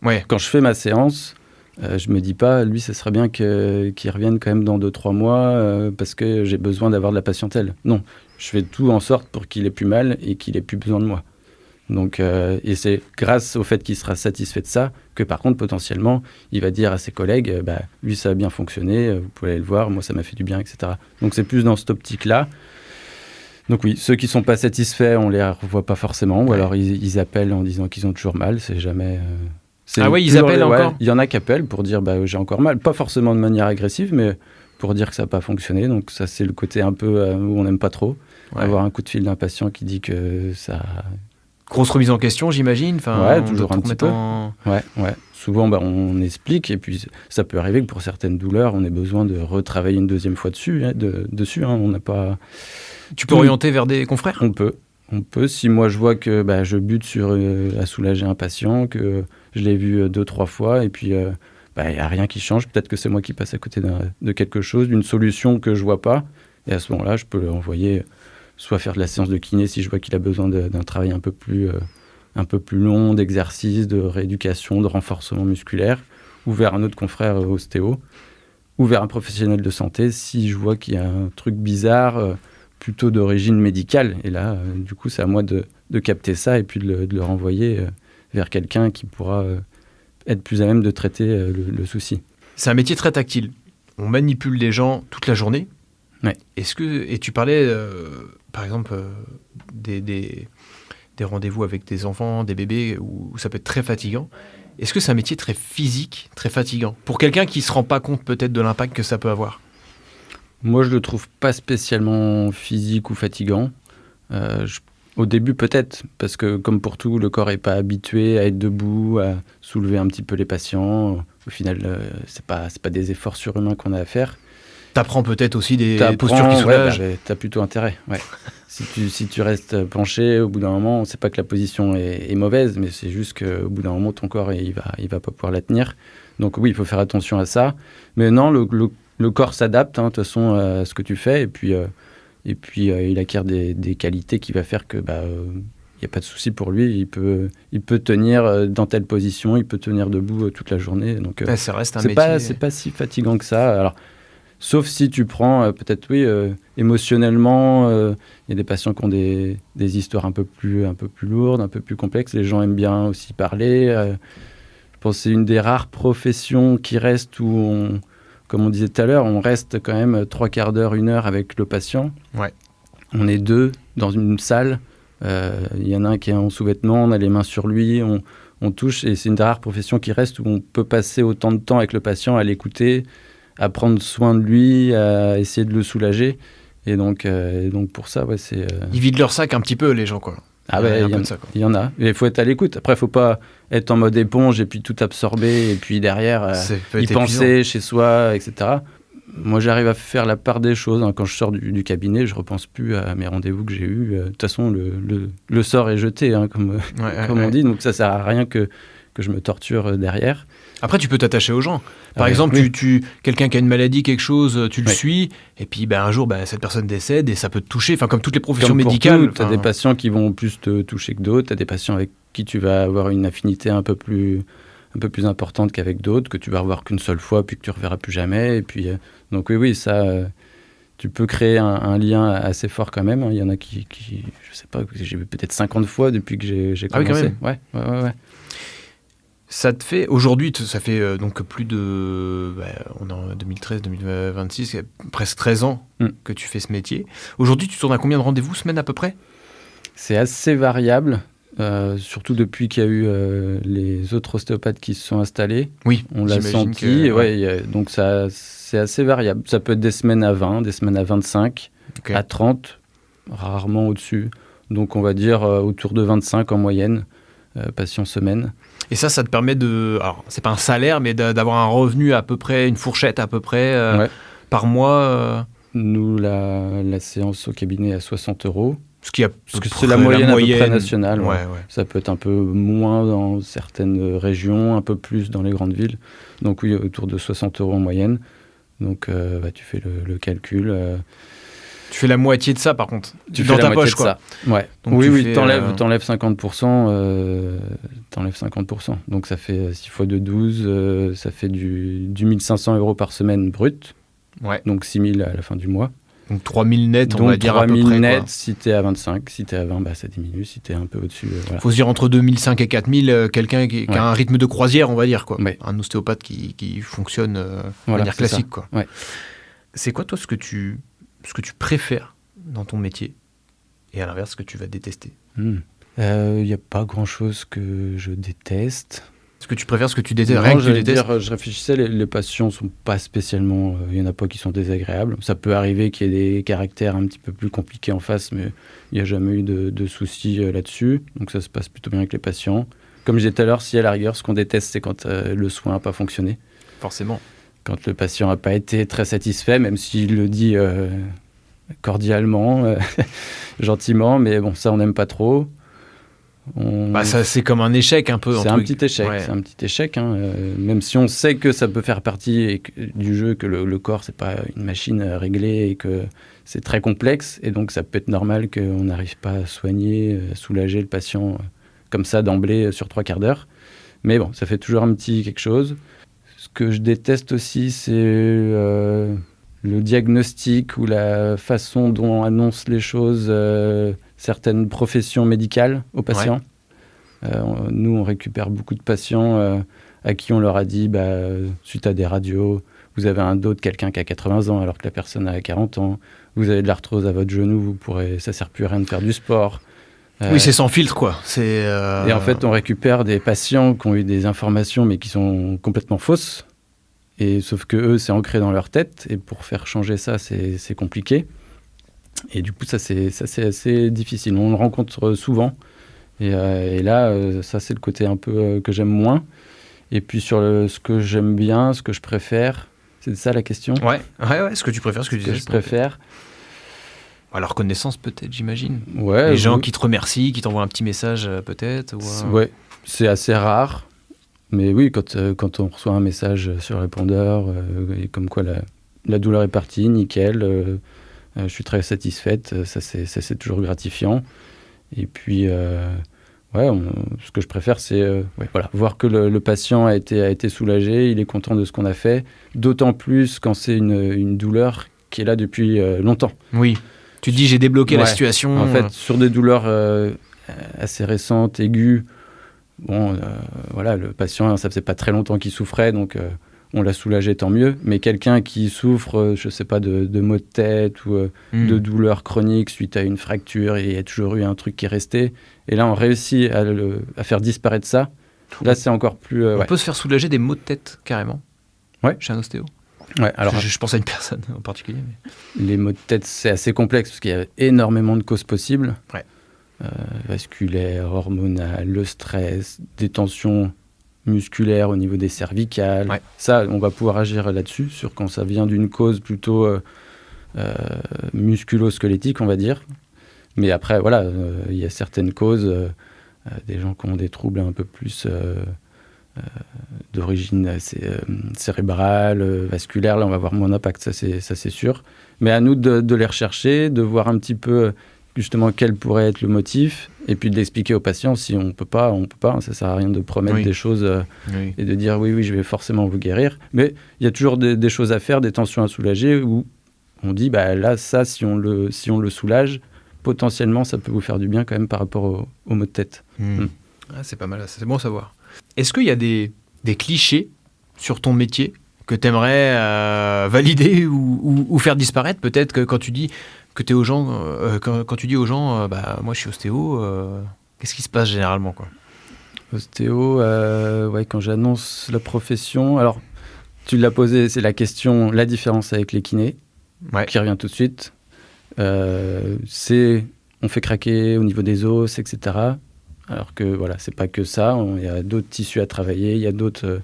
Ouais. Quand je fais ma séance, je me dis pas, lui, ce serait bien qu'il revienne quand même dans 2-3 mois, parce que j'ai besoin d'avoir de la patientèle. Non, je fais tout en sorte pour qu'il ait plus mal et qu'il ait plus besoin de moi. Donc, et c'est grâce au fait qu'il sera satisfait de ça que, par contre, potentiellement, il va dire à ses collègues, lui, ça a bien fonctionné, vous pouvez aller le voir, moi, ça m'a fait du bien, etc. Donc, c'est plus dans cette optique-là. Donc oui, ceux qui ne sont pas satisfaits, on ne les revoit pas forcément, ou alors ils appellent en disant qu'ils ont toujours mal, c'est jamais... ils appellent encore. Il y en a qui appellent pour dire j'ai encore mal, pas forcément de manière agressive, mais pour dire que ça n'a pas fonctionné. Donc ça, c'est le côté un peu où on n'aime pas trop. Avoir un coup de fil d'un patient qui dit que ça... Grosse remise en question, j'imagine. Toujours un petit peu. Ouais. Souvent, on explique, et puis ça peut arriver que pour certaines douleurs, on ait besoin de retravailler une deuxième fois dessus. On n'a pas... Tu peux orienter vers des confrères ? On peut. Si moi je vois que je bute sur à soulager un patient, que je l'ai vu 2-3 fois, et puis il n'y a rien qui change, peut-être que c'est moi qui passe à côté de quelque chose, d'une solution que je ne vois pas, et à ce moment-là, je peux l'envoyer soit faire de la séance de kiné si je vois qu'il a besoin d'un travail un peu plus long, d'exercice, de rééducation, de renforcement musculaire, ou vers un autre confrère ostéo, ou vers un professionnel de santé si je vois qu'il y a un truc bizarre, plutôt d'origine médicale. Et là, du coup, c'est à moi de capter ça et puis de le renvoyer vers quelqu'un qui pourra être plus à même de traiter le souci. C'est un métier très tactile. On manipule des gens toute la journée. Ouais. Et tu parlais, par exemple, des rendez-vous avec des enfants, des bébés, où ça peut être très fatigant. Est-ce que c'est un métier très physique, très fatigant, pour quelqu'un qui ne se rend pas compte peut-être de l'impact que ça peut avoir ? Moi, je ne le trouve pas spécialement physique ou fatigant. Au début, peut-être, parce que comme pour tout, le corps n'est pas habitué à être debout, à soulever un petit peu les patients. Au final, ce n'est pas des efforts surhumains qu'on a à faire. T'apprends peut-être aussi des postures qui soulagent. T'as plutôt intérêt, ouais. Si tu restes penché, au bout d'un moment, c'est pas que la position est mauvaise, mais c'est juste qu'au bout d'un moment, ton corps, il va pas pouvoir la tenir. Donc oui, il faut faire attention à ça. Mais non, le le corps s'adapte, de toute façon, à ce que tu fais. Et puis, il acquiert des qualités qui va faire que il n'y a pas de souci pour lui. Il peut tenir dans telle position, il peut tenir debout toute la journée. Donc, Ça reste un métier. c'est pas si fatigant que ça. Alors, sauf si tu prends, peut-être, émotionnellement, il y a des patients qui ont des histoires un peu plus lourdes, un peu plus complexes. Les gens aiment bien aussi parler. Je pense que c'est une des rares professions qui reste où comme on disait tout à l'heure, on reste quand même 3/4 d'heure, 1 heure avec le patient. Ouais. On est 2 dans une salle. Il y en a un qui est en sous-vêtements, on a les mains sur lui, on touche. Et c'est une des rares professions qui reste où on peut passer autant de temps avec le patient, à l'écouter, à prendre soin de lui, à essayer de le soulager. Et donc pour ça, c'est... Ils vident leur sac un petit peu, les gens, quoi. Ah ouais, il y en a. Il faut être à l'écoute. Après, il ne faut pas être en mode éponge et puis tout absorber et puis derrière y penser chez soi, etc. Moi, j'arrive à faire la part des choses. Quand je sors du cabinet, je ne repense plus à mes rendez-vous que j'ai eus. De toute façon, le sort est jeté, comme on dit. Donc ça ne sert à rien que je me torture derrière. Après, tu peux t'attacher aux gens. Par exemple, quelqu'un qui a une maladie, quelque chose, tu le suis, et puis un jour, cette personne décède et ça peut te toucher. Enfin, comme toutes les professions médicales. Tu as des patients qui vont plus te toucher que d'autres. Tu as des patients avec qui tu vas avoir une affinité un peu plus importante qu'avec d'autres, que tu vas revoir qu'une seule fois, puis que tu ne reverras plus jamais. Et puis, donc ça, tu peux créer un lien assez fort quand même. Il y en a qui je sais pas, j'ai vu peut-être 50 fois depuis que j'ai commencé. Ah oui, quand même. Ouais. Ça te fait, aujourd'hui, ça fait donc plus de, on est en 2013, 2026, presque 13 ans que tu fais ce métier. Aujourd'hui, tu tournes à combien de rendez-vous semaine à peu près ? C'est assez variable, surtout depuis qu'il y a eu les autres ostéopathes qui se sont installés. Oui, on l'a senti, donc c'est assez variable. Ça peut être des semaines à 20, des semaines à 25, à 30, rarement au-dessus. Donc on va dire autour de 25 en moyenne, patients semaine. Et ça te permet alors c'est pas un salaire, mais d'avoir un revenu à peu près, une fourchette à peu près par mois. Nous, la séance au cabinet est à 60 €. Parce que c'est la moyenne à peu près nationale. Ouais. Ça peut être un peu moins dans certaines régions, un peu plus dans les grandes villes. Donc oui, autour de 60 € en moyenne. Donc tu fais le calcul. Tu fais la moitié de ça, par contre. Tu dans fais ta la poche, moitié quoi. De ça. Ouais. Donc oui, t'enlèves 50%. T'enlèves 50%. Donc ça fait 6 fois de 12, ça fait du 1 500 € par semaine brut. Ouais. Donc 6 000 à la fin du mois. Donc 3 000 net, on va dire à peu près. 3 000 net, quoi. Si t'es à 25, si t'es à 20, ça diminue. Si t'es un peu au-dessus, voilà. Faut se dire entre 2 500 et 4 000, quelqu'un qui a un rythme de croisière, on va dire, quoi. Ouais. Un ostéopathe qui fonctionne de manière classique, quoi. Ouais. C'est quoi, toi, ce que tu préfères dans ton métier et à l'inverse, ce que tu vas détester? Il n'y a pas grand-chose que je déteste. Ce que tu préfères, ce que tu détestes, rien que tu détestes. Je réfléchissais, les patients ne sont pas spécialement... Il n'y en a pas qui sont désagréables. Ça peut arriver qu'il y ait des caractères un petit peu plus compliqués en face, mais il n'y a jamais eu de soucis là-dessus. Donc ça se passe plutôt bien avec les patients. Comme je disais tout à l'heure, si à la rigueur, ce qu'on déteste, c'est quand le soin n'a pas fonctionné. Forcément. Quand le patient n'a pas été très satisfait, même s'il le dit cordialement, gentiment, mais bon, ça, on n'aime pas trop. Ça, c'est comme un échec un peu. C'est un petit échec, c'est un petit échec. Même si on sait que ça peut faire partie du jeu, que le corps, c'est pas une machine réglée et que c'est très complexe. Et donc, ça peut être normal qu'on n'arrive pas à soigner, à soulager le patient comme ça d'emblée sur 3/4 d'heure. Mais bon, ça fait toujours un petit quelque chose. Ce que je déteste aussi, c'est le diagnostic ou la façon dont on annonce les choses certaines professions médicales aux patients. Ouais. Nous, on récupère beaucoup de patients à qui on leur a dit, suite à des radios, vous avez un dos de quelqu'un qui a 80 ans alors que la personne a 40 ans. Vous avez de l'arthrose à votre genou, ça ne sert plus à rien de faire du sport. Oui, c'est sans filtre, quoi. Et en fait, on récupère des patients qui ont eu des informations, mais qui sont complètement fausses. Et sauf que eux, c'est ancré dans leur tête. Et pour faire changer ça, c'est compliqué. Et du coup, ça, c'est assez difficile. On le rencontre souvent. Et là, ça, c'est le côté un peu que j'aime moins. Et puis, sur ce que j'aime bien, ce que je préfère, c'est ça la question ? Ouais, ce que tu préfères, ce que tu disais. Je préfère. La reconnaissance, peut-être, j'imagine. Ouais. Les gens qui te remercient, qui t'envoient un petit message, peut-être. Ouais, c'est assez rare. Mais oui, quand on reçoit un message sur le répondeur, et comme quoi la douleur est partie, nickel. Je suis très satisfaite, ça c'est toujours gratifiant. Et puis, ce que je préfère, c'est voir que le patient a été soulagé, il est content de ce qu'on a fait, d'autant plus quand c'est une douleur qui est là depuis longtemps. Oui, tu te dis j'ai débloqué la situation. En fait, sur des douleurs assez récentes, aiguës, le patient, ça faisait pas très longtemps qu'il souffrait, donc on l'a soulagé, tant mieux. Mais quelqu'un qui souffre, je sais pas, de maux de tête ou de douleurs chroniques suite à une fracture, et il y a toujours eu un truc qui est resté, et là on réussit à faire disparaître ça, là c'est encore plus... On peut se faire soulager des maux de tête, carrément, chez un ostéo. Ouais, alors, je pense à une personne en particulier. Mais... Les maux de tête, c'est assez complexe, parce qu'il y a énormément de causes possibles. Ouais. Vasculaire, hormonal, le stress, des tensions musculaires au niveau des cervicales. Ouais. Ça, on va pouvoir agir là-dessus, sur quand ça vient d'une cause plutôt musculo-squelettique, on va dire. Mais après, il y a certaines causes, des gens qui ont des troubles un peu plus d'origine cérébrale, vasculaire, là on va avoir moins d'impact, ça c'est sûr. Mais à nous de les rechercher, de voir un petit peu justement quel pourrait être le motif, et puis de l'expliquer aux patients. Si on peut pas, ça sert à rien de promettre des choses et de dire oui, je vais forcément vous guérir. Mais il y a toujours des choses à faire, des tensions à soulager, où on dit là, ça, si on le soulage, potentiellement ça peut vous faire du bien quand même par rapport au maux de tête. Ah, c'est pas mal, c'est bon à savoir. Est-ce qu'il y a des clichés sur ton métier que tu aimerais valider ou faire disparaître? Peut-être que quand tu dis que t'es aux gens, quand tu dis aux gens, moi je suis ostéo, qu'est-ce qui se passe généralement, quoi? Ostéo, quand j'annonce la profession, alors tu l'as posé, c'est la question, la différence avec les kinés, qui revient tout de suite. On fait craquer au niveau des os, etc. Alors que c'est pas que ça, il y a d'autres tissus à travailler, il y a d'autres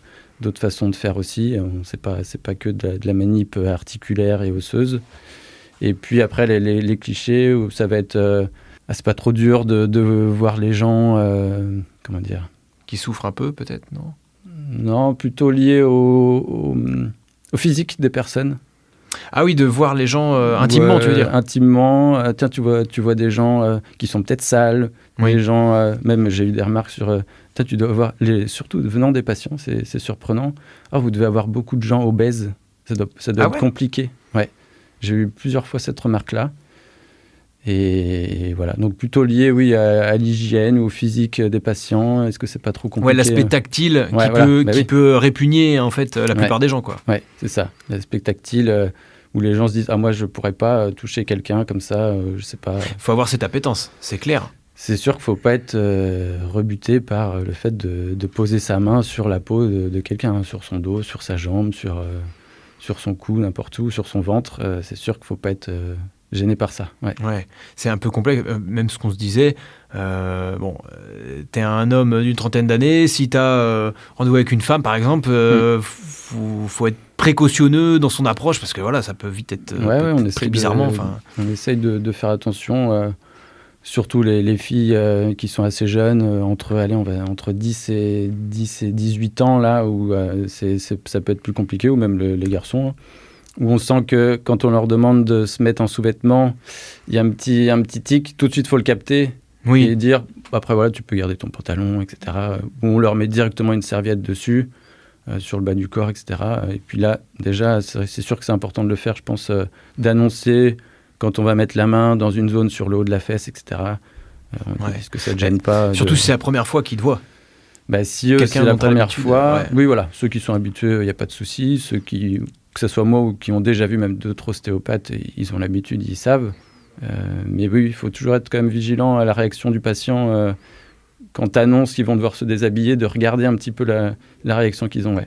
façons de faire aussi. C'est pas que de la manip articulaire et osseuse. Et puis après, les clichés, où ça va être... c'est pas trop dur de voir les gens... comment dire? Qui souffrent un peu, peut-être, non? Non, plutôt lié au physique des personnes. Ah oui, de voir les gens intimement, tu veux dire? Intimement. Tiens, tu vois des gens qui sont peut-être sales. Oui. Des gens... même, j'ai eu des remarques sur... tu dois avoir... surtout venant des patients, c'est surprenant. Vous devez avoir beaucoup de gens obèses. Ça doit être compliqué. Ouais. J'ai eu plusieurs fois cette remarque-là. Et voilà. Donc, plutôt lié, à l'hygiène ou au physique des patients. Est-ce que c'est pas trop compliqué? Ouais, l'aspect tactile qui peut répugner, en fait, la plupart des gens, quoi. Ouais, c'est ça. L'aspect tactile où les gens se disent « Ah, moi, je pourrais pas toucher quelqu'un comme ça, je sais pas. » Faut avoir cette appétence, c'est clair. C'est sûr qu'il faut pas être rebuté par le fait de poser sa main sur la peau de quelqu'un, sur son dos, sur sa jambe, sur son cou, n'importe où, sur son ventre. C'est sûr qu'il ne faut pas être gêné par ça. Ouais, c'est un peu complexe. Même ce qu'on se disait, t'es un homme d'une trentaine d'années, si t'as rendez-vous avec une femme, par exemple, faut être précautionneux dans son approche, parce que ça peut vite être très bizarrement. On essaye de faire attention, surtout les filles qui sont assez jeunes, entre 10 et 18 ans, là, où ça peut être plus compliqué, ou même les garçons, où on sent que quand on leur demande de se mettre en sous-vêtements, il y a un petit tic, tout de suite il faut le capter et dire après tu peux garder ton pantalon, etc. Ou on leur met directement une serviette dessus, sur le bas du corps, etc. Et puis là, déjà, c'est sûr que c'est important de le faire, je pense, d'annoncer quand on va mettre la main dans une zone sur le haut de la fesse, etc. Est-ce que ça ne gêne pas? Surtout si c'est la première fois qu'ils te voient. Si eux, c'est la première fois, ceux qui sont habitués, il n'y a pas de souci. Ceux que ce soit moi ou qui ont déjà vu même d'autres ostéopathes, ils ont l'habitude, ils savent. Mais il faut toujours être quand même vigilant à la réaction du patient. Quand tu annonces qu'ils vont devoir se déshabiller, de regarder un petit peu la réaction qu'ils ont.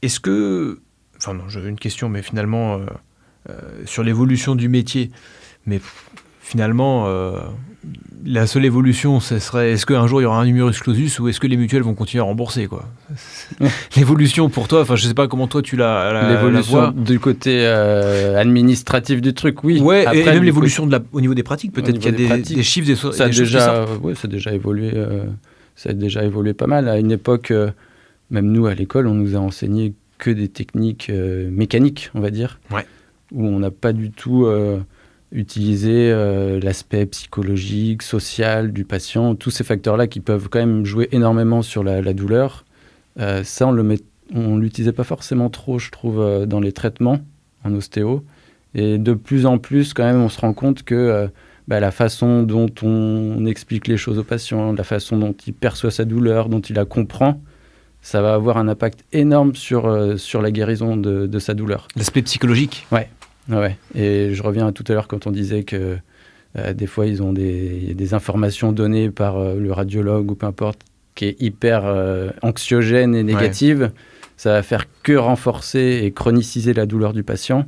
Est-ce que... Enfin non, j'avais une question, mais finalement, sur l'évolution du métier. Mais finalement, la seule évolution, ce serait est-ce qu'un jour il y aura un numerus clausus ou est-ce que les mutuelles vont continuer à rembourser, quoi? L'évolution pour toi, je sais pas comment toi tu l'évolution du côté administratif du truc, oui. Ouais, après, et même l'évolution au niveau des pratiques, peut-être qu'il y a des chiffres, ça a déjà évolué. Ça a déjà évolué pas mal. À une époque, même nous à l'école, on nous a enseigné que des techniques mécaniques, on va dire, où on n'a pas du tout utilisé l'aspect psychologique, social du patient, tous ces facteurs-là qui peuvent quand même jouer énormément sur la douleur. Ça, on l'utilisait pas forcément trop, je trouve, dans les traitements en ostéo. Et de plus en plus, quand même, on se rend compte que la façon dont on explique les choses au patient, la façon dont il perçoit sa douleur, dont il la comprend, ça va avoir un impact énorme sur la guérison de sa douleur. L'aspect psychologique. Ouais. Et je reviens à tout à l'heure quand on disait que des fois, il y a des informations données par le radiologue ou peu importe, qui est hyper anxiogène et négative. Ça va faire que renforcer et chroniciser la douleur du patient.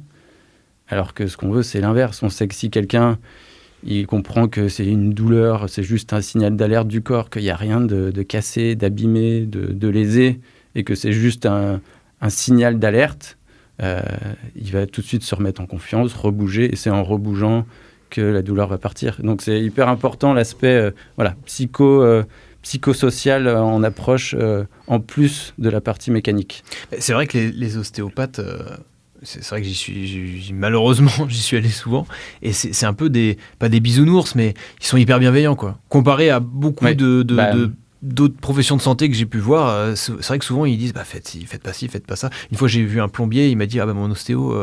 Alors que ce qu'on veut, c'est l'inverse. On sait que si quelqu'un il comprend que c'est une douleur, c'est juste un signal d'alerte du corps, qu'il n'y a rien de cassé, d'abîmé, de lésé, et que c'est juste un signal d'alerte, il va tout de suite se remettre en confiance, rebouger, et c'est en rebougeant que la douleur va partir. Donc c'est hyper important l'aspect psychosocial en approche, en plus de la partie mécanique. C'est vrai que les ostéopathes... C'est vrai que malheureusement, j'y suis allé souvent. Et c'est un peu pas des bisounours, mais ils sont hyper bienveillants, quoi. Comparé à beaucoup d'autres professions de santé que j'ai pu voir, c'est vrai que souvent, ils disent, faites pas ci, faites pas ça. Une fois, j'ai vu un plombier, il m'a dit, mon ostéo,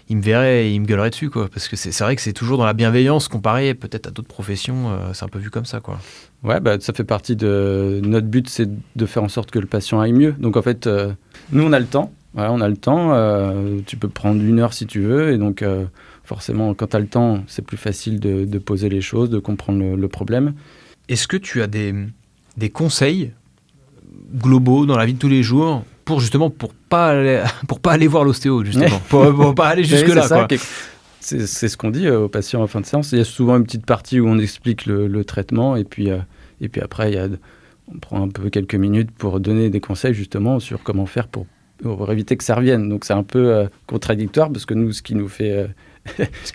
il me verrait et il me gueulerait dessus, quoi. Parce que c'est vrai que c'est toujours dans la bienveillance, comparé peut-être à d'autres professions, c'est un peu vu comme ça, quoi. Ouais, ça fait partie de... Notre but, c'est de faire en sorte que le patient aille mieux. Donc, en fait, nous, on a le temps. Voilà, on a le temps, tu peux prendre 1 heure si tu veux, et donc forcément, quand tu as le temps, c'est plus facile de poser les choses, de comprendre le problème. Est-ce que tu as des conseils globaux dans la vie de tous les jours pour pas aller voir l'ostéo, justement, pour pas aller jusque-là, quoi. C'est ce qu'on dit aux patients en fin de séance. Il y a souvent une petite partie où on explique le traitement, et puis après, on prend un peu quelques minutes pour donner des conseils, justement, sur comment faire pour éviter que ça revienne. Donc c'est un peu contradictoire, parce que nous, ce qui nous fait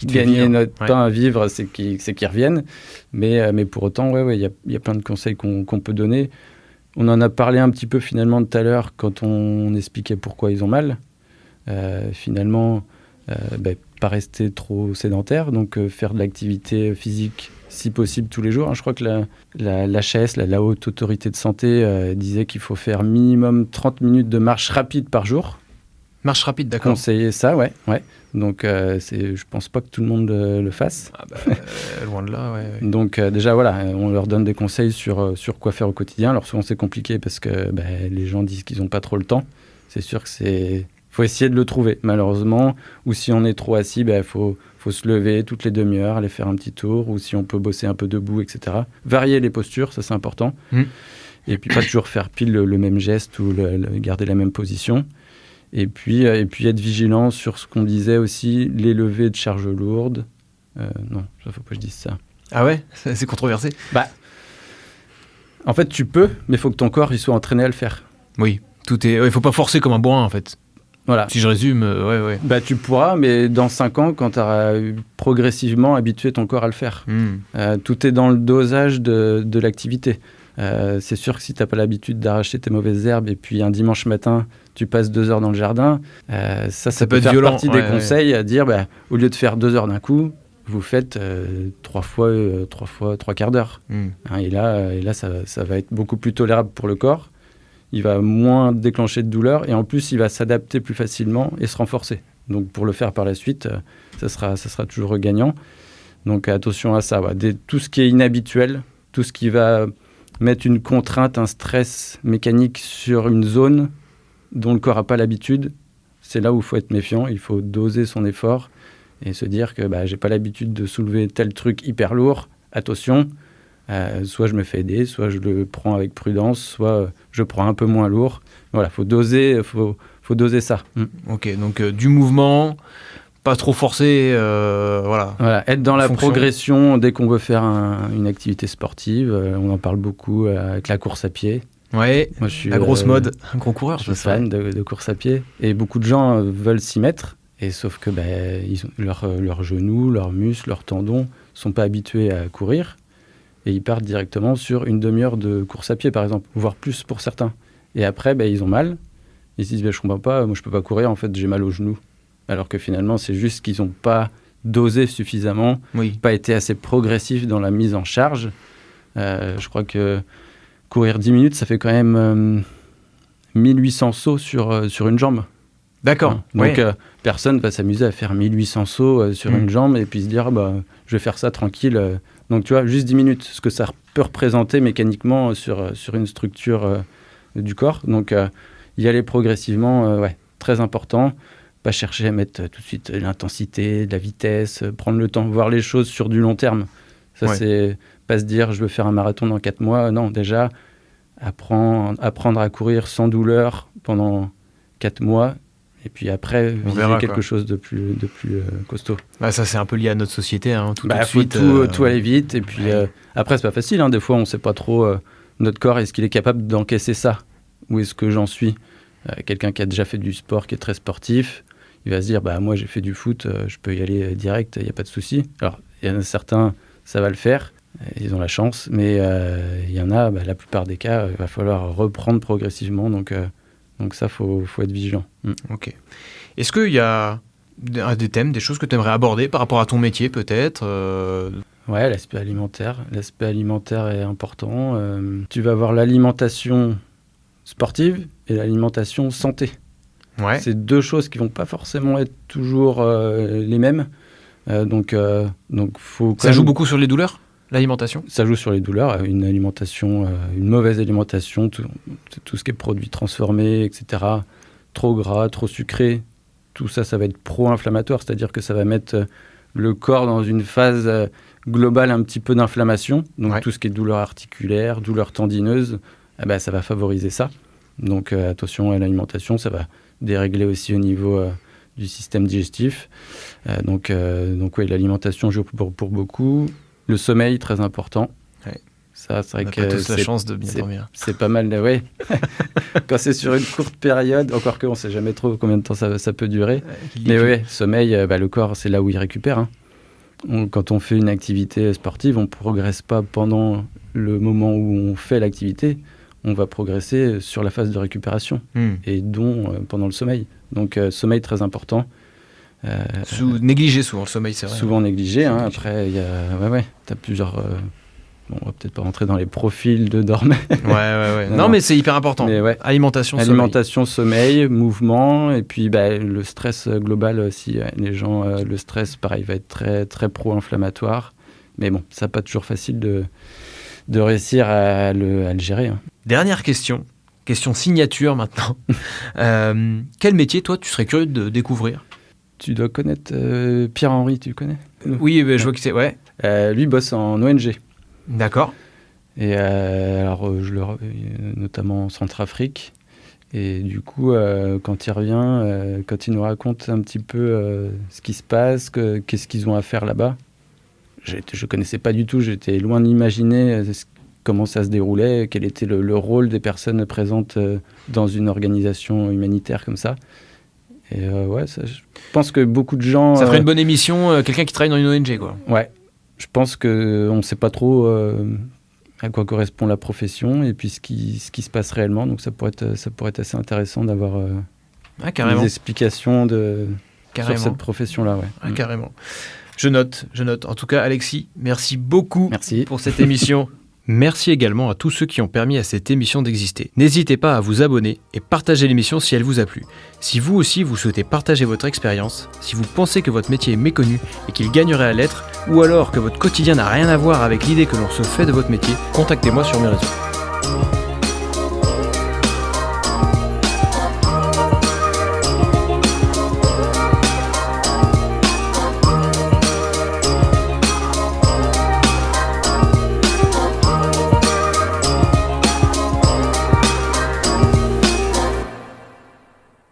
gagner notre pain à vivre, c'est qu'ils reviennent. Mais pour autant, il y a plein de conseils qu'on peut donner. On en a parlé un petit peu finalement tout à l'heure quand on expliquait pourquoi ils ont mal. Finalement, pas rester trop sédentaire, donc faire de l'activité physique si possible tous les jours. Je crois que l'HAS, la Haute Autorité de Santé, disait qu'il faut faire minimum 30 minutes de marche rapide par jour. Marche rapide, d'accord. Conseiller ça, ouais. Donc, je pense pas que tout le monde le fasse. Loin de là, ouais. Donc, déjà, voilà, on leur donne des conseils sur quoi faire au quotidien. Alors, souvent, c'est compliqué parce que les gens disent qu'ils n'ont pas trop le temps. C'est sûr que faut essayer de le trouver, malheureusement. Ou si on est trop assis, faut se lever toutes les demi-heures, aller faire un petit tour. Ou si on peut bosser un peu debout, etc. Varier les postures, ça c'est important. Et puis pas toujours faire pile le même geste ou garder la même position. Et puis être vigilant sur ce qu'on disait aussi, les levées de charges lourdes. Non, ça faut pas que je dise ça. Ah ouais, c'est controversé. En fait, tu peux, mais il faut que ton corps il soit entraîné à le faire. Oui, il faut pas forcer comme un bourrin, en fait. Voilà. Si je résume, ouais. Tu pourras, mais dans 5 ans, quand tu auras progressivement habitué ton corps à le faire. Tout est dans le dosage de l'activité. C'est sûr que si tu n'as pas l'habitude d'arracher tes mauvaises herbes et puis un dimanche matin, tu passes 2 heures dans le jardin, ça peut faire violent, partie des conseils à dire, au lieu de faire 2 heures d'un coup, vous faites 3 quarts d'heure. Et là ça va être beaucoup plus tolérable pour le corps. Il va moins déclencher de douleur et en plus, il va s'adapter plus facilement et se renforcer. Donc, pour le faire par la suite, ça sera toujours gagnant. Donc, attention à ça. Tout ce qui est inhabituel, tout ce qui va mettre une contrainte, un stress mécanique sur une zone dont le corps n'a pas l'habitude, c'est là où il faut être méfiant. Il faut doser son effort et se dire que j'ai pas l'habitude de soulever tel truc hyper lourd. Attention. Soit je me fais aider, soit je le prends avec prudence, soit je prends un peu moins lourd. Voilà, faut doser ça. Ok, donc du mouvement, pas trop forcer, voilà. Être dans la progression dès qu'on veut faire une activité sportive. On en parle beaucoup avec la course à pied. Ouais, moi, je suis, la grosse mode, un gros coureur. Je suis fan de course à pied. Et beaucoup de gens veulent s'y mettre, et sauf que leurs genoux, leurs muscles, leurs tendons sont pas habitués à courir. Et ils partent directement sur une demi-heure de course à pied, par exemple, voire plus pour certains. Et après, ils ont mal. Ils se disent je comprends pas, moi je peux pas courir, en fait j'ai mal au genou. Alors que finalement c'est juste qu'ils n'ont pas dosé suffisamment, pas été assez progressifs dans la mise en charge. Je crois que courir 10 minutes, ça fait quand même 1800 sauts sur une jambe. D'accord. Donc personne va s'amuser à faire 1800 sauts sur une jambe et puis se dire je vais faire ça tranquille. Donc tu vois, juste 10 minutes, ce que ça peut représenter mécaniquement sur une structure du corps. Donc y aller progressivement, très important. Pas chercher à mettre tout de suite de l'intensité, de la vitesse, prendre le temps, voir les choses sur du long terme. Ça, c'est pas se dire je veux faire un marathon dans 4 mois. Non, déjà, apprendre à courir sans douleur pendant 4 mois. Et puis après, viser quelque chose de plus costaud. Ça, c'est un peu lié à notre société. Tout de faut suite, tout aller vite. Et puis après, c'est pas facile. Des fois, on sait pas trop notre corps, est-ce qu'il est capable d'encaisser ça? Où est-ce que j'en suis? Quelqu'un qui a déjà fait du sport, qui est très sportif, il va se dire moi, j'ai fait du foot, je peux y aller direct, il n'y a pas de souci. Alors, il y en a certains, ça va le faire. Ils ont la chance. Mais il y en a, la plupart des cas, il va falloir reprendre progressivement. Donc ça, faut être vigilant. Ok. Est-ce qu'il y a des thèmes, des choses que tu aimerais aborder par rapport à ton métier, peut-être Ouais, l'aspect alimentaire. L'aspect alimentaire est important. Tu vas avoir l'alimentation sportive et l'alimentation santé. Ouais. C'est deux choses qui ne vont pas forcément être toujours les mêmes. Donc faut ça joue beaucoup sur les douleurs, l'alimentation? Ça joue sur les douleurs. Une mauvaise alimentation, tout ce qui est produits transformés, etc. Trop gras, trop sucré, tout ça, ça va être pro-inflammatoire. C'est-à-dire que ça va mettre le corps dans une phase globale un petit peu d'inflammation. Donc tout ce qui est douleur articulaire, douleur tendineuse, ça va favoriser ça. Donc attention à l'alimentation, ça va dérégler aussi au niveau du système digestif. Donc l'alimentation joue pour beaucoup. Le sommeil, très important. Ouais. Ça, c'est vrai on a pas tous la chance de bien dormir. C'est pas mal, quand c'est sur une courte période, encore qu'on ne sait jamais trop combien de temps ça peut durer. Mais sommeil, le corps, c'est là où il récupère. Quand on fait une activité sportive, on ne progresse pas pendant le moment où on fait l'activité. On va progresser sur la phase de récupération et dont pendant le sommeil. Donc sommeil très important. Négligé souvent le sommeil, c'est vrai. Souvent négligé. Après, il y a t'as plusieurs. On va peut-être pas rentrer dans les profils de dormir. Ouais. Non, mais c'est hyper important. Mais alimentation, sommeil, mouvement, et puis le stress global aussi. Les gens, le stress, pareil, va être très très pro-inflammatoire. Mais bon, ça pas toujours facile de réussir à le gérer. Dernière question signature maintenant. Quel métier, toi, tu serais curieux de découvrir? Tu dois connaître Pierre-Henri, tu le connais? Oui, je vois qui c'est, ouais. Lui bosse en ONG. D'accord. Et notamment en Centrafrique. Et du coup, quand il revient, quand il nous raconte un petit peu ce qui se passe, qu'est-ce qu'ils ont à faire là-bas, je ne connaissais pas du tout, j'étais loin d'imaginer comment ça se déroulait, quel était le rôle des personnes présentes dans une organisation humanitaire comme ça. Et je pense que beaucoup de gens... Ça ferait une bonne émission, quelqu'un qui travaille dans une ONG, quoi. Ouais, je pense qu'on ne sait pas trop à quoi correspond la profession et puis ce qui se passe réellement. Donc ça pourrait être assez intéressant d'avoir des explications sur cette profession-là. Ouais. Carrément. Je note. En tout cas, Alexis, merci beaucoup pour cette émission. Merci également à tous ceux qui ont permis à cette émission d'exister. N'hésitez pas à vous abonner et partager l'émission si elle vous a plu. Si vous aussi vous souhaitez partager votre expérience, si vous pensez que votre métier est méconnu et qu'il gagnerait à l'être, ou alors que votre quotidien n'a rien à voir avec l'idée que l'on se fait de votre métier, contactez-moi sur mes réseaux.